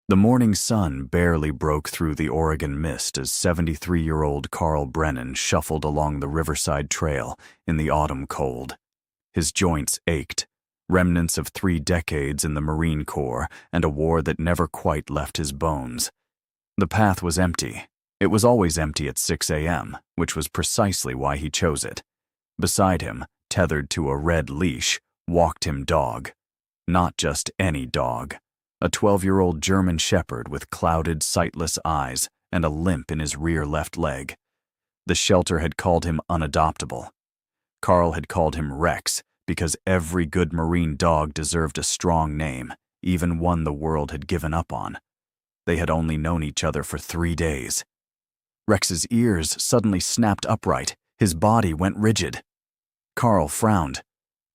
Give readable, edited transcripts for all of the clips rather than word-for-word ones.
The morning sun barely broke through the Oregon mist as 73-year-old Carl Brennan shuffled along the Riverside Trail in the autumn cold. His joints ached, remnants of 3 decades in the Marine Corps and a war that never quite left his bones. The path was empty. It was always empty at 6 a.m., which was precisely why he chose it. Beside him, tethered to a red leash, walked him dog. Not just any dog. A 12-year-old German shepherd with clouded, sightless eyes and a limp in his rear left leg. The shelter had called him unadoptable. Carl had called him Rex because every good Marine dog deserved a strong name, even one the world had given up on. They had only known each other for 3 days. Rex's ears suddenly snapped upright. His body went rigid. Carl frowned.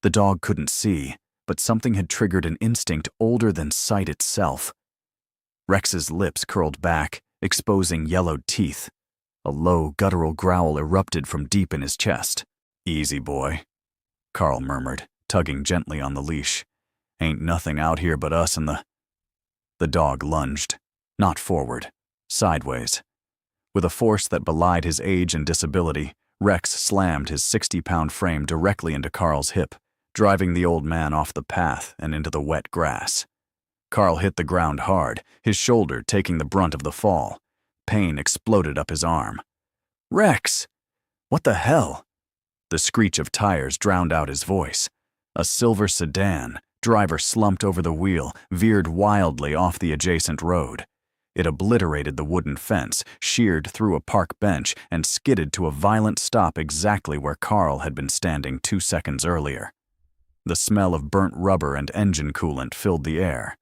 The dog couldn't see, but something had triggered an instinct older than sight itself. Rex's lips curled back, exposing yellowed teeth. A low, guttural growl erupted from deep in his chest. "Easy, boy," Carl murmured, tugging gently on the leash. "Ain't nothing out here but us and the—" The dog lunged, not forward, sideways. With a force that belied his age and disability, Rex slammed his 60-pound frame directly into Carl's hip, driving the old man off the path and into the wet grass. Carl hit the ground hard, his shoulder taking the brunt of the fall. Pain exploded up his arm. "Rex! What the hell?" The screech of tires drowned out his voice. A silver sedan, driver slumped over the wheel, veered wildly off the adjacent road. It obliterated the wooden fence, sheared through a park bench, and skidded to a violent stop exactly where Carl had been standing 2 seconds earlier. The smell of burnt rubber and engine coolant filled the air.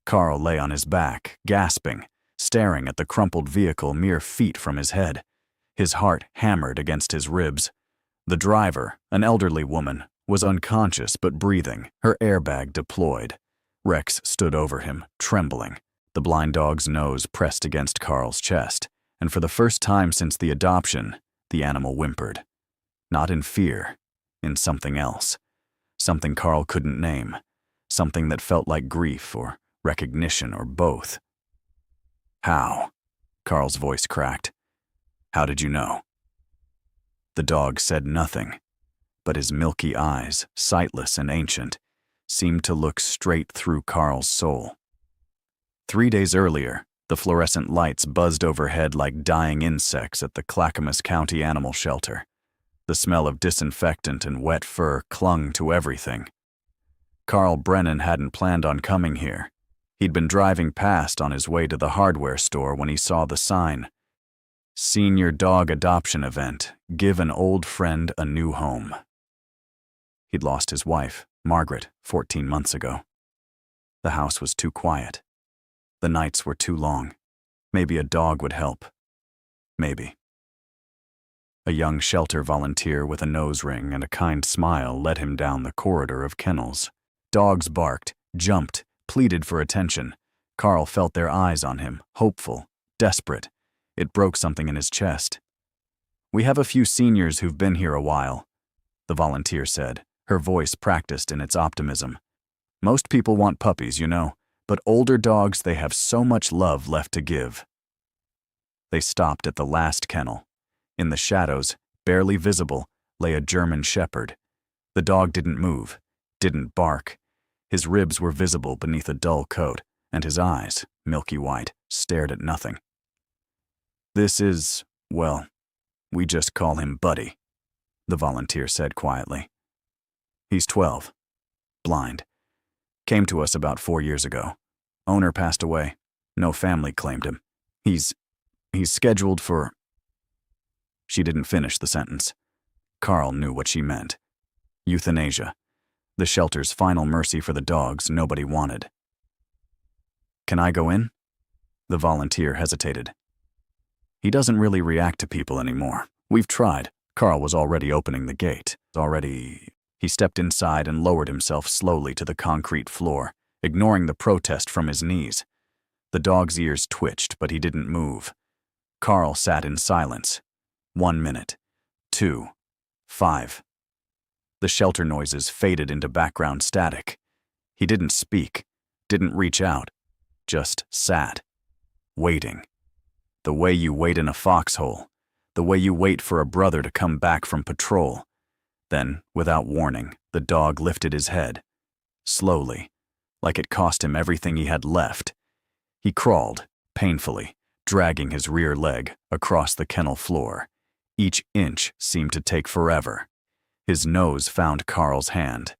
Carl lay on his back, gasping, staring at the crumpled vehicle mere feet from his head. His heart hammered against his ribs. The driver, an elderly woman, was unconscious but breathing, her airbag deployed. Rex stood over him, trembling. The blind dog's nose pressed against Carl's chest, and for the first time since the adoption, the animal whimpered. Not in fear, in something else. Something Carl couldn't name. Something that felt like grief or recognition or both. "How?" Carl's voice cracked. "How did you know?" The dog said nothing, but his milky eyes, sightless and ancient, seemed to look straight through Carl's soul. 3 days earlier, the fluorescent lights buzzed overhead like dying insects at the Clackamas County Animal Shelter. The smell of disinfectant and wet fur clung to everything. Carl Brennan hadn't planned on coming here. He'd been driving past on his way to the hardware store when he saw the sign. "Senior Dog Adoption Event. Give an old friend a new home." He'd lost his wife, Margaret, 14 months ago. The house was too quiet. The nights were too long. Maybe a dog would help. Maybe. A young shelter volunteer with a nose ring and a kind smile led him down the corridor of kennels. Dogs barked, jumped, pleaded for attention. Carl felt their eyes on him, hopeful, desperate. It broke something in his chest. "We have a few seniors who've been here a while," the volunteer said, her voice practiced in its optimism. "Most people want puppies, you know, but older dogs, they have so much love left to give." They stopped at the last kennel. In the shadows, barely visible, lay a German shepherd. The dog didn't move, didn't bark. His ribs were visible beneath a dull coat, and his eyes, milky white, stared at nothing. "This is, well, we just call him Buddy," the volunteer said quietly. "He's 12, blind. Came to us about 4 years ago. Owner passed away. No family claimed him. He's scheduled for—" She didn't finish the sentence. Carl knew what she meant. Euthanasia. The shelter's final mercy for the dogs nobody wanted. "Can I go in?" The volunteer hesitated. "He doesn't really react to people anymore. We've tried." Carl was already opening the gate. He stepped inside and lowered himself slowly to the concrete floor, ignoring the protest from his knees. The dog's ears twitched, but he didn't move. Carl sat in silence. 1 minute. 2. 5. The shelter noises faded into background static. He didn't speak, didn't reach out, just sat, waiting. The way you wait in a foxhole, the way you wait for a brother to come back from patrol. Then, without warning, the dog lifted his head. Slowly, like it cost him everything he had left. He crawled, painfully, dragging his rear leg across the kennel floor. Each inch seemed to take forever. His nose found Carl's hand.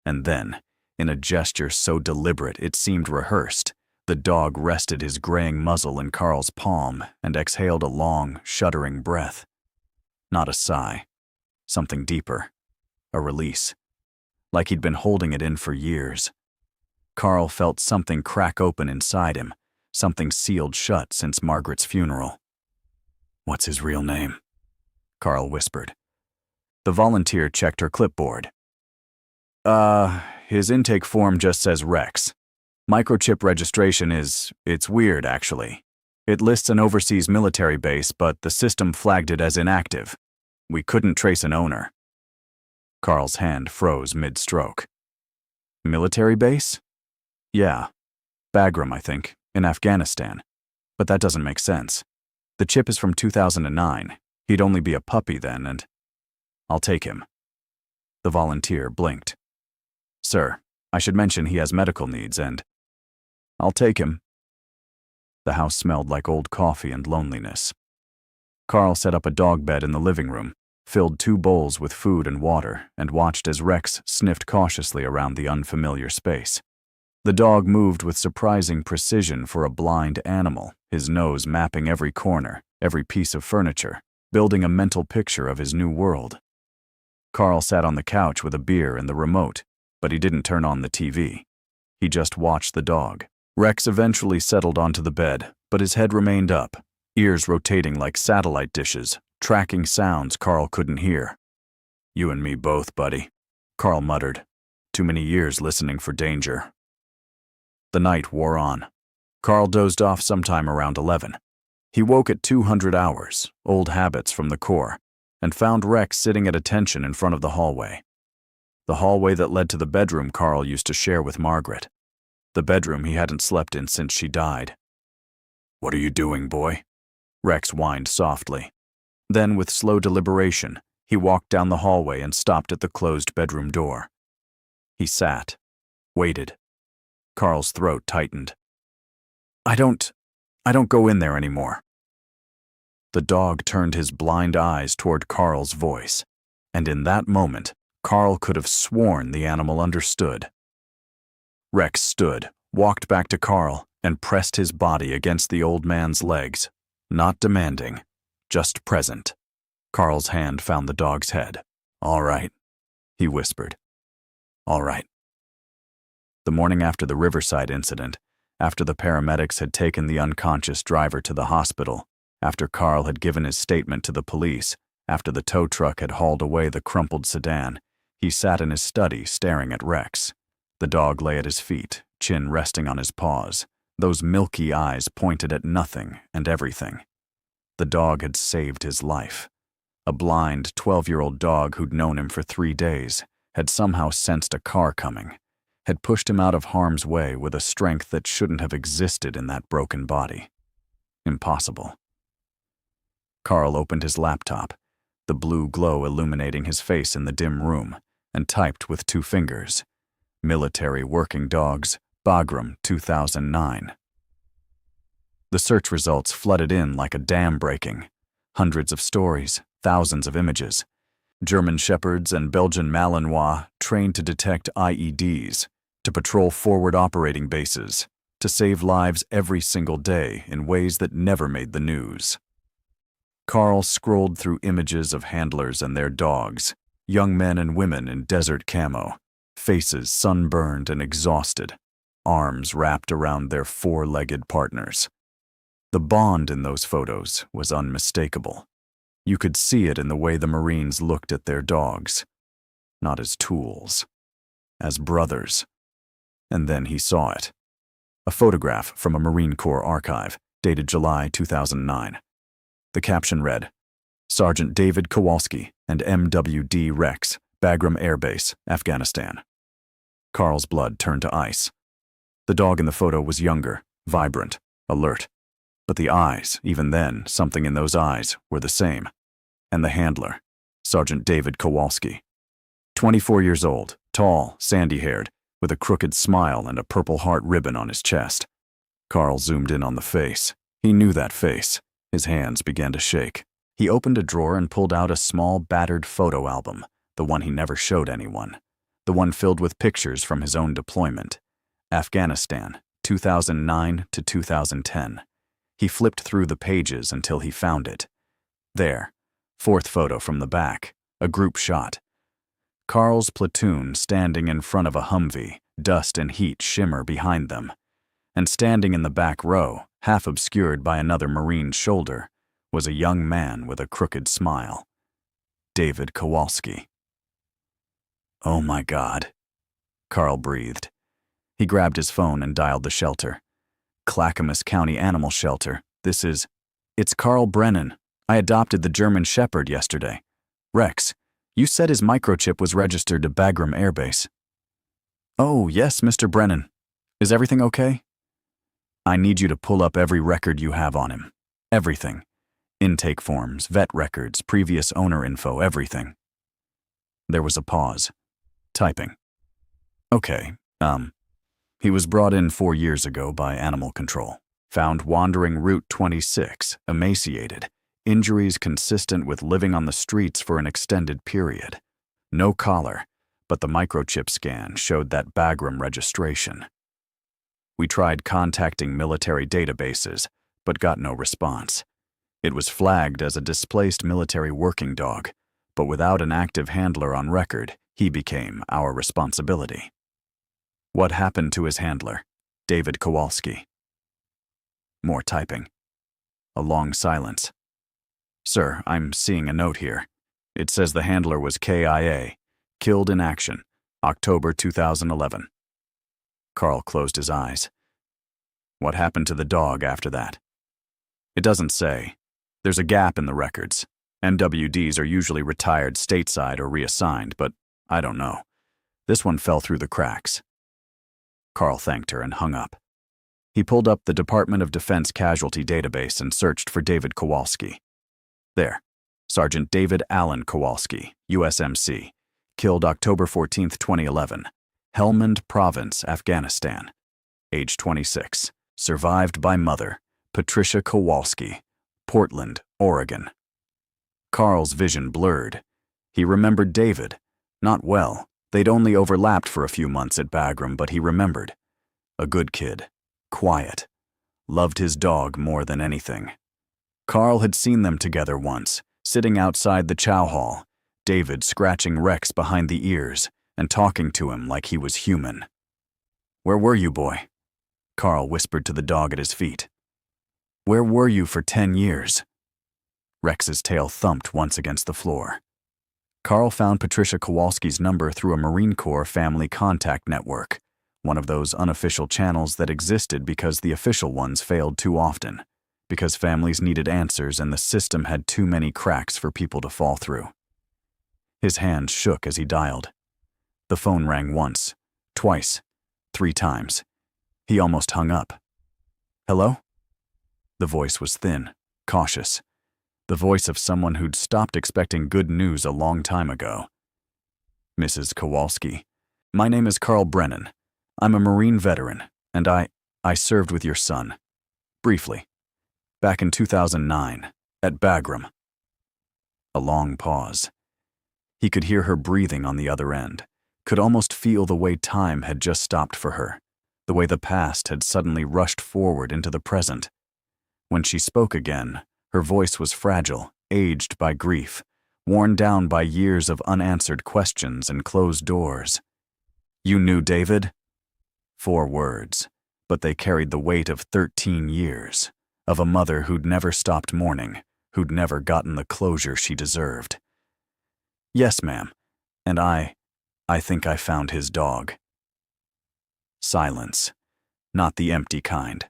And then, in a gesture so deliberate it seemed rehearsed, the dog rested his graying muzzle in Carl's palm and exhaled a long, shuddering breath. Not a sigh. Something deeper. A release. Like he'd been holding it in for years. Carl felt something crack open inside him, something sealed shut since Margaret's funeral. "What's his real name?" Carl whispered. The volunteer checked her clipboard. His intake form just says Rex. Microchip registration it's weird, actually. It lists an overseas military base, but the system flagged it as inactive. We couldn't trace an owner." Carl's hand froze mid-stroke. "Military base?" "Yeah. Bagram, I think, in Afghanistan. But that doesn't make sense. The chip is from 2009. He'd only be a puppy then, and I'll take him." The volunteer blinked. "Sir, I should mention he has medical needs and—" "I'll take him." The house smelled like old coffee and loneliness. Carl set up a dog bed in the living room, filled 2 bowls with food and water, and watched as Rex sniffed cautiously around the unfamiliar space. The dog moved with surprising precision for a blind animal, his nose mapping every corner, every piece of furniture, building a mental picture of his new world. Carl sat on the couch with a beer and the remote, but he didn't turn on the TV. He just watched the dog. Rex eventually settled onto the bed, but his head remained up, ears rotating like satellite dishes, tracking sounds Carl couldn't hear. "You and me both, buddy," Carl muttered. "Too many years listening for danger." The night wore on. Carl dozed off sometime around 11. He woke at 200 hours, old habits from the core, and found Rex sitting at attention in front of the hallway. The hallway that led to the bedroom Carl used to share with Margaret. The bedroom he hadn't slept in since she died. "What are you doing, boy?" Rex whined softly. Then, with slow deliberation, he walked down the hallway and stopped at the closed bedroom door. He sat, waited. Carl's throat tightened. I don't go in there anymore." The dog turned his blind eyes toward Carl's voice, and in that moment, Carl could have sworn the animal understood. Rex stood, walked back to Carl, and pressed his body against the old man's legs, not demanding, just present. Carl's hand found the dog's head. "All right," he whispered. "All right." The morning after the Riverside incident, after the paramedics had taken the unconscious driver to the hospital, after Carl had given his statement to the police, after the tow truck had hauled away the crumpled sedan, he sat in his study staring at Rex. The dog lay at his feet, chin resting on his paws, those milky eyes pointed at nothing and everything. The dog had saved his life. A blind 12-year-old dog who'd known him for 3 days had somehow sensed a car coming, had pushed him out of harm's way with a strength that shouldn't have existed in that broken body. Impossible. Carl opened his laptop, the blue glow illuminating his face in the dim room, and typed with 2 fingers. Military Working Dogs, Bagram 2009. The search results flooded in like a dam breaking. Hundreds of stories, thousands of images. German Shepherds and Belgian Malinois trained to detect IEDs, to patrol forward operating bases, to save lives every single day in ways that never made the news. Carl scrolled through images of handlers and their dogs, young men and women in desert camo, faces sunburned and exhausted, arms wrapped around their 4-legged partners. The bond in those photos was unmistakable. You could see it in the way the Marines looked at their dogs, not as tools, as brothers. And then he saw it. A photograph from a Marine Corps archive, dated July 2009. The caption read, "Sergeant David Kowalski and MWD Rex, Bagram Air Base, Afghanistan." Carl's blood turned to ice. The dog in the photo was younger, vibrant, alert. But the eyes, even then, something in those eyes, were the same. And the handler, Sergeant David Kowalski. 24 years old, tall, sandy-haired, with a crooked smile and a Purple Heart ribbon on his chest. Carl zoomed in on the face. He knew that face. His hands began to shake. He opened a drawer and pulled out a small, battered photo album, the one he never showed anyone. The one filled with pictures from his own deployment. Afghanistan, 2009 to 2010. He flipped through the pages until he found it. There, fourth photo from the back, a group shot. Carl's platoon standing in front of a Humvee, dust and heat shimmer behind them. And standing in the back row, half obscured by another Marine's shoulder, was a young man with a crooked smile. David Kowalski. "Oh my God," Carl breathed. He grabbed his phone and dialed the shelter. "Clackamas County Animal Shelter. It's Carl Brennan. I adopted the German Shepherd yesterday. Rex, you said his microchip was registered to Bagram Air Base." "Oh, yes, Mr. Brennan. Is everything okay?" "I need you to pull up every record you have on him. Everything. Intake forms, vet records, previous owner info, everything." There was a pause. Typing. "Okay, he was brought in 4 years ago by Animal Control. Found wandering Route 26, emaciated, injuries consistent with living on the streets for an extended period. No collar, but the microchip scan showed that Bagram registration. We tried contacting military databases, but got no response. It was flagged as a displaced military working dog, but without an active handler on record, he became our responsibility." "What happened to his handler, David Kowalski?" More typing. A long silence. "Sir, I'm seeing a note here. It says the handler was KIA, killed in action, October 2011. Carl closed his eyes. "What happened to the dog after that?" "It doesn't say. There's a gap in the records. MWDs are usually retired stateside or reassigned, but I don't know. This one fell through the cracks." Carl thanked her and hung up. He pulled up the Department of Defense casualty database and searched for David Kowalski. There, Sergeant David Allen Kowalski, USMC, killed October 14, 2011, Helmand Province, Afghanistan. Age 26, survived by mother, Patricia Kowalski, Portland, Oregon. Carl's vision blurred. He remembered David. Not well. They'd only overlapped for a few months at Bagram, but he remembered. A good kid. Quiet. Loved his dog more than anything. Carl had seen them together once, sitting outside the chow hall, David scratching Rex behind the ears and talking to him like he was human. "Where were you, boy?" Carl whispered to the dog at his feet. "Where were you for 10 years? Rex's tail thumped once against the floor. Carl found Patricia Kowalski's number through a Marine Corps family contact network, one of those unofficial channels that existed because the official ones failed too often, because families needed answers and the system had too many cracks for people to fall through. His hands shook as he dialed. The phone rang once, twice, 3 times. He almost hung up. "Hello?" The voice was thin, cautious. The voice of someone who'd stopped expecting good news a long time ago. "Mrs. Kowalski, my name is Carl Brennan. I'm a Marine veteran, and I served with your son. Briefly. Back in 2009, at Bagram." A long pause. He could hear her breathing on the other end, could almost feel the way time had just stopped for her, the way the past had suddenly rushed forward into the present. When she spoke again, her voice was fragile, aged by grief, worn down by years of unanswered questions and closed doors. "You knew David?" 4 words, but they carried the weight of 13 years, of a mother who'd never stopped mourning, who'd never gotten the closure she deserved. "Yes, ma'am, and I think I found his dog." Silence. Not the empty kind.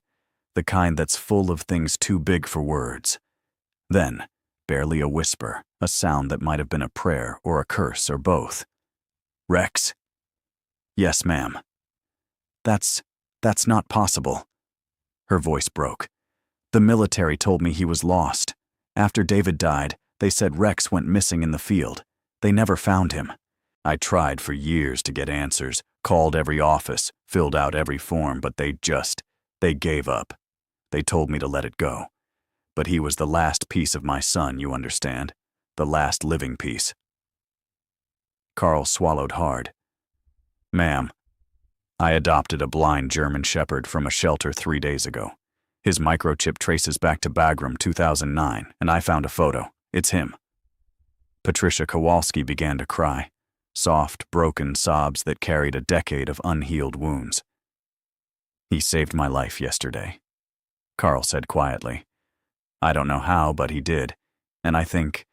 The kind that's full of things too big for words. Then, barely a whisper, a sound that might have been a prayer or a curse or both. "Rex?" "Yes, ma'am." That's not possible." Her voice broke. "The military told me he was lost. After David died, they said Rex went missing in the field. They never found him. I tried for years to get answers, called every office, filled out every form, but they gave up. They told me to let it go. But he was the last piece of my son, you understand? The last living piece." Carl swallowed hard. "Ma'am, I adopted a blind German Shepherd from a shelter 3 days ago. His microchip traces back to Bagram 2009, and I found a photo. It's him." Patricia Kowalski began to cry, soft, broken sobs that carried a decade of unhealed wounds. "He saved my life yesterday," Carl said quietly. "I don't know how, but he did, and I think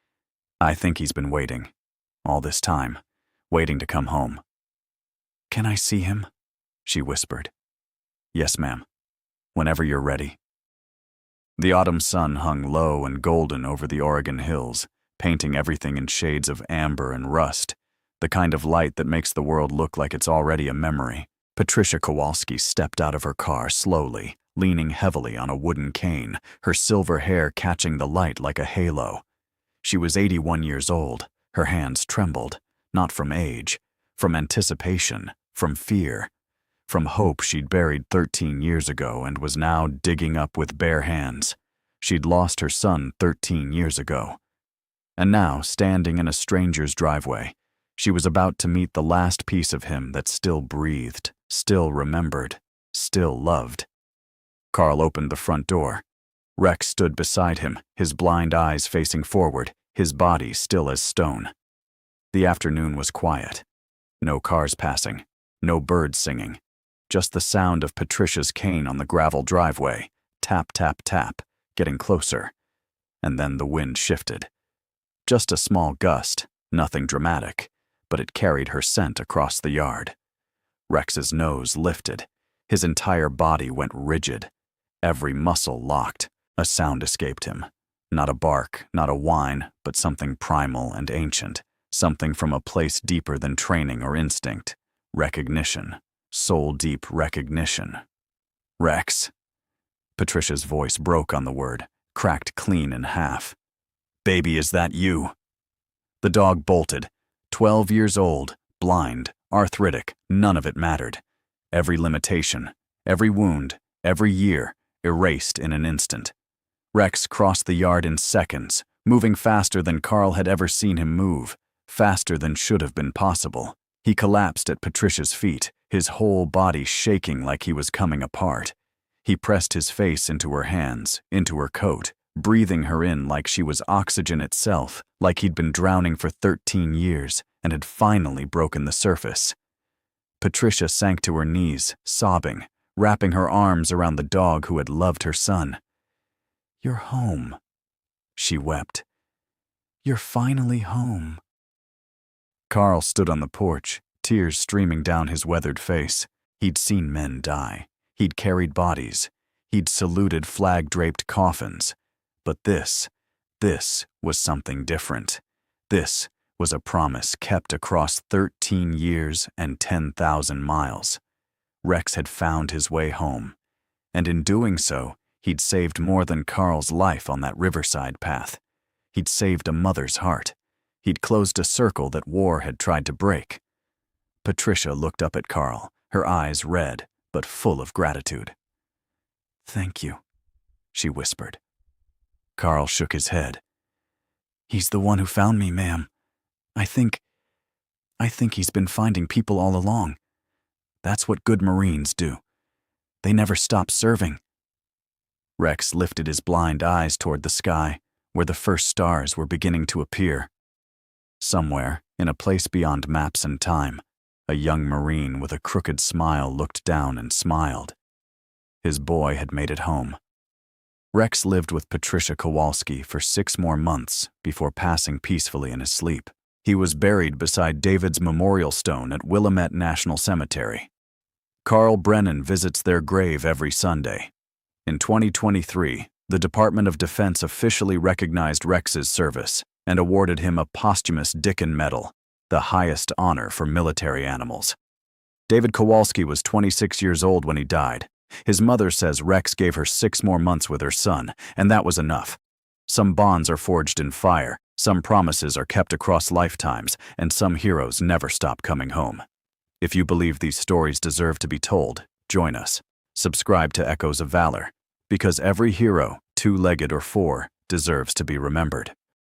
he's been waiting, all this time, waiting to come home." "Can I see him?" she whispered. "Yes, ma'am. Whenever you're ready." The autumn sun hung low and golden over the Oregon hills, painting everything in shades of amber and rust, the kind of light that makes the world look like it's already a memory. Patricia Kowalski stepped out of her car slowly, leaning heavily on a wooden cane, her silver hair catching the light like a halo. She was 81 years old. Her hands trembled, not from age, from anticipation, from fear, from hope she'd buried 13 years ago and was now digging up with bare hands. She'd lost her son 13 years ago. And now, standing in a stranger's driveway, she was about to meet the last piece of him that still breathed, still remembered, still loved. Carl opened the front door. Rex stood beside him, his blind eyes facing forward, his body still as stone. The afternoon was quiet. No cars passing, no birds singing. Just the sound of Patricia's cane on the gravel driveway, tap, tap, tap, getting closer. And then the wind shifted. Just a small gust, nothing dramatic, but it carried her scent across the yard. Rex's nose lifted. His entire body went rigid. Every muscle locked. A sound escaped him. Not a bark, not a whine, but something primal and ancient. Something from a place deeper than training or instinct. Recognition. Soul-deep recognition. "Rex." Patricia's voice broke on the word, cracked clean in half. "Baby, is that you?" The dog bolted. 12 years old, blind, arthritic, none of it mattered. Every limitation, every wound, every year, erased in an instant. Rex crossed the yard in seconds, moving faster than Carl had ever seen him move, faster than should have been possible. He collapsed at Patricia's feet, his whole body shaking like he was coming apart. He pressed his face into her hands, into her coat, breathing her in like she was oxygen itself, like he'd been drowning for 13 years and had finally broken the surface. Patricia sank to her knees, sobbing, wrapping her arms around the dog who had loved her son. "You're home," she wept. "You're finally home." Carl stood on the porch, tears streaming down his weathered face. He'd seen men die. He'd carried bodies. He'd saluted flag-draped coffins. But this was something different. This was a promise kept across 13 years and 10,000 miles. Rex had found his way home. And in doing so, he'd saved more than Carl's life on that riverside path. He'd saved a mother's heart. He'd closed a circle that war had tried to break. Patricia looked up at Carl, her eyes red, but full of gratitude. "Thank you," she whispered. Carl shook his head. "He's the one who found me, ma'am. I think he's been finding people all along. That's what good Marines do. They never stop serving." Rex lifted his blind eyes toward the sky, where the first stars were beginning to appear. Somewhere, in a place beyond maps and time, a young Marine with a crooked smile looked down and smiled. His boy had made it home. Rex lived with Patricia Kowalski for 6 more months before passing peacefully in his sleep. He was buried beside David's memorial stone at Willamette National Cemetery. Carl Brennan visits their grave every Sunday. In 2023, the Department of Defense officially recognized Rex's service and awarded him a posthumous Dickin Medal, the highest honor for military animals. David Kowalski was 26 years old when he died, His mother says Rex gave her 6 more months with her son, and that was enough. Some bonds are forged in fire, some promises are kept across lifetimes, and some heroes never stop coming home. If you believe these stories deserve to be told, join us. Subscribe to Echoes of Valor, because every hero, 2-legged or 4, deserves to be remembered.